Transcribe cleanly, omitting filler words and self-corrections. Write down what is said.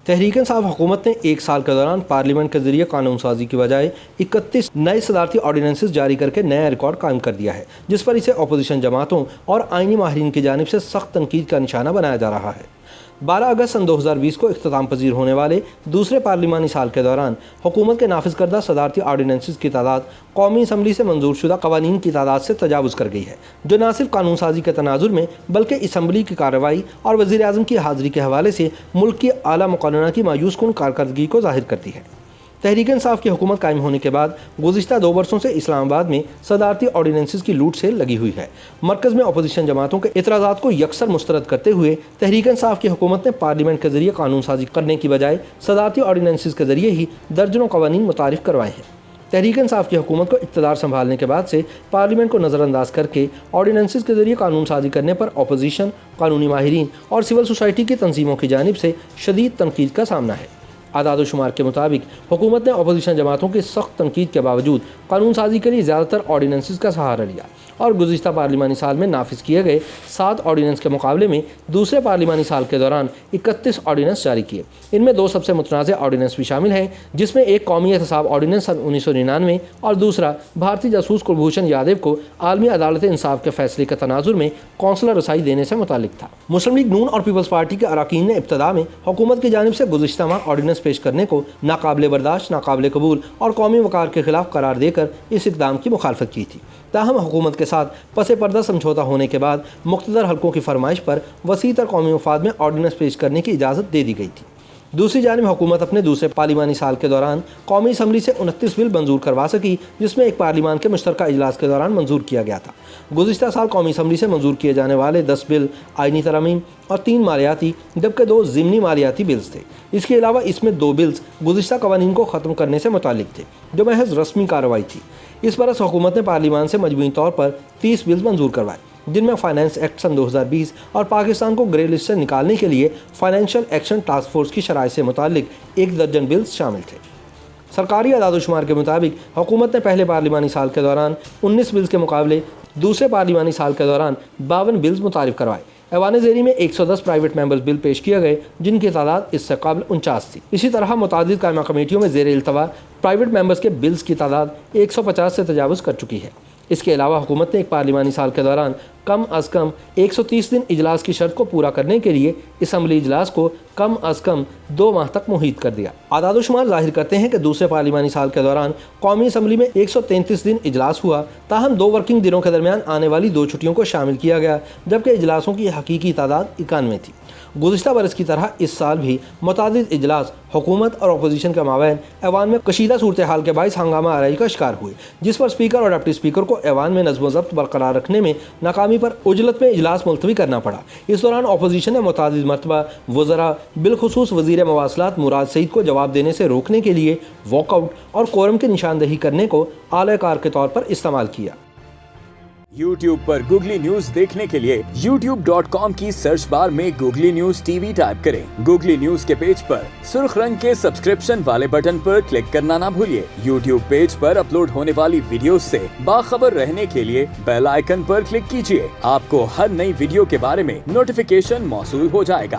تحریک انصاف حکومت نے ایک سال کے دوران پارلیمنٹ کے ذریعے قانون سازی کی بجائے 31 نئے صدارتی آرڈیننسز جاری کر کے نیا ریکارڈ قائم کر دیا ہے، جس پر اسے اپوزیشن جماعتوں اور آئینی ماہرین کی جانب سے سخت تنقید کا نشانہ بنایا جا رہا ہے۔ 12 اگست سن 2020 کو اختتام پذیر ہونے والے دوسرے پارلیمانی سال کے دوران حکومت کے نافذ کردہ صدارتی آرڈیننسز کی تعداد قومی اسمبلی سے منظور شدہ قوانین کی تعداد سے تجاوز کر گئی ہے، جو نہ صرف قانون سازی کے تناظر میں بلکہ اسمبلی کی کارروائی اور وزیر اعظم کی حاضری کے حوالے سے ملک کی اعلیٰ مقننہ کی مایوس کن کارکردگی کو ظاہر کرتی ہے۔ تحریک انصاف کی حکومت قائم ہونے کے بعد گزشتہ 2 برسوں سے اسلام آباد میں صدارتی آرڈیننسز کی لوٹ سیل لگی ہوئی ہے۔ مرکز میں اپوزیشن جماعتوں کے اعتراضات کو یکسر مسترد کرتے ہوئے تحریک انصاف کی حکومت نے پارلیمنٹ کے ذریعے قانون سازی کرنے کی بجائے صدارتی آرڈیننسز کے ذریعے ہی درجنوں قوانین متعارف کروائے ہیں۔ تحریک انصاف کی حکومت کو اقتدار سنبھالنے کے بعد سے پارلیمنٹ کو نظر انداز کر کے آرڈیننسز کے ذریعے قانون سازی کرنے پر اپوزیشن، قانونی ماہرین اور سول سوسائٹی کی تنظیموں کی جانب سے شدید تنقید کا سامنا ہے۔ اعداد و شمار کے مطابق حکومت نے اپوزیشن جماعتوں کی سخت تنقید کے باوجود قانون سازی کے لیے زیادہ تر آرڈیننسز کا سہارا لیا اور گزشتہ پارلیمانی سال میں نافذ کیے گئے 7 آرڈیننس کے مقابلے میں دوسرے پارلیمانی سال کے دوران 31 آرڈیننس جاری کیے۔ ان میں 2 سب سے متنازع آرڈیننس بھی شامل ہیں، جس میں ایک قومی احتساب آرڈیننس سن 1999 اور دوسرا بھارتی جاسوس کلبھوشن یادو کو عالمی عدالت انصاف کے فیصلے کے تناظر میں کونسلر رسائی دینے سے متعلق تھا۔ مسلم لیگ نون اور پیپلز پارٹی کے اراکین نے ابتدا میں حکومت کی جانب سے گزشتہ ماہ آرڈیننس پیش کرنے کو ناقابل برداشت، ناقابل قبول اور قومی وقار کے خلاف قرار دے کر اس اقدام کی مخالفت کی تھی۔ تاہم حکومت کے ساتھ پس پردہ سمجھوتہ ہونے کے بعد مقتدر حلقوں کی فرمائش پر وسیع تر قومی مفاد میں آرڈیننس پیش کرنے کی اجازت دے دی گئی تھی۔ دوسری جانب حکومت اپنے دوسرے پارلیمانی سال کے دوران قومی اسمبلی سے 29 بل منظور کروا سکی، جس میں ایک پارلیمان کے مشترکہ اجلاس کے دوران منظور کیا گیا تھا۔ گزشتہ سال قومی اسمبلی سے منظور کیے جانے والے 10 بل آئینی ترامیم اور 3 مالیاتی جبکہ 2 ضمنی مالیاتی بلز تھے۔ اس کے علاوہ اس میں 2 بلز گزشتہ قوانین کو ختم کرنے سے متعلق تھے، جو محض رسمی کارروائی تھی۔ اس برس حکومت نے پارلیمان سے مجموعی طور پر 30 بلز منظور کروائے، جن میں فائنانس ایکٹ سن 2020 اور پاکستان کو گرے لسٹ سے نکالنے کے لیے فائنینشیل ایکشن ٹاسک فورس کی شرائط سے متعلق 1 درجن بلز شامل تھے۔ سرکاری اعداد و شمار کے مطابق حکومت نے پہلے پارلیمانی سال کے دوران 19 بلز کے مقابلے دوسرے پارلیمانی سال کے دوران 52 بلز متعارف کروائے۔ ایوان زیری میں 110 پرائیویٹ ممبرز بل پیش کیے گئے، جن کی تعداد اس سے قبل 49 تھی۔ اسی طرح متعدد قائمہ کمیٹیوں میں زیر التوا پرائیویٹ ممبرز کے بلز کی تعداد 150 سے تجاوز کر چکی ہے۔ اس کے علاوہ حکومت نے ایک پارلیمانی سال کے دوران کم از کم 130 دن اجلاس کی شرط کو پورا کرنے کے لیے اسمبلی اجلاس کو کم از کم 2 ماہ تک محیط کر دیا۔ اعداد و شمار ظاہر کرتے ہیں کہ دوسرے پارلیمانی سال کے دوران قومی اسمبلی میں 133 دن اجلاس ہوا، تاہم 2 ورکنگ دنوں کے درمیان آنے والی 2 چھٹیوں کو شامل کیا گیا، جبکہ اجلاسوں کی حقیقی تعداد 91 تھی۔ گزشتہ برس کی طرح اس سال بھی متعدد اجلاس حکومت اور اپوزیشن کے مابین ایوان میں کشیدہ صورتحال کے باعث ہنگامہ آرائی کا شکار ہوئے، جس پر اسپیکر اور ڈپٹی اسپیکر کو ایوان میں نظم و ضبط برقرار رکھنے میں ناکامی پر عجلت میں اجلاس ملتوی کرنا پڑا۔ اس دوران اپوزیشن نے متعدد مرتبہ وزراء بالخصوص وزیر مواصلات مراد سعید کو جواب دینے سے روکنے کے لیے واک آؤٹ اور کورم کی نشاندہی کرنے کو اعلی کار کے طور پر استعمال کیا۔ YouTube پر گوگلی نیوز دیکھنے کے لیے youtube.com کی سرچ بار میں googly news T V type کریں۔ گوگلی نیوز کے پیج پر سرخ رنگ کے سبسکرپشن والے بٹن پر کلک کرنا نہ بھولیے۔ YouTube پیج پر اپلوڈ ہونے والی ویڈیوز سے باخبر رہنے کے لیے بیل آئیکن پر کلک کیجیے۔ آپ کو ہر نئی ویڈیو کے بارے میں نوٹیفیکیشن موصول ہو جائے گا۔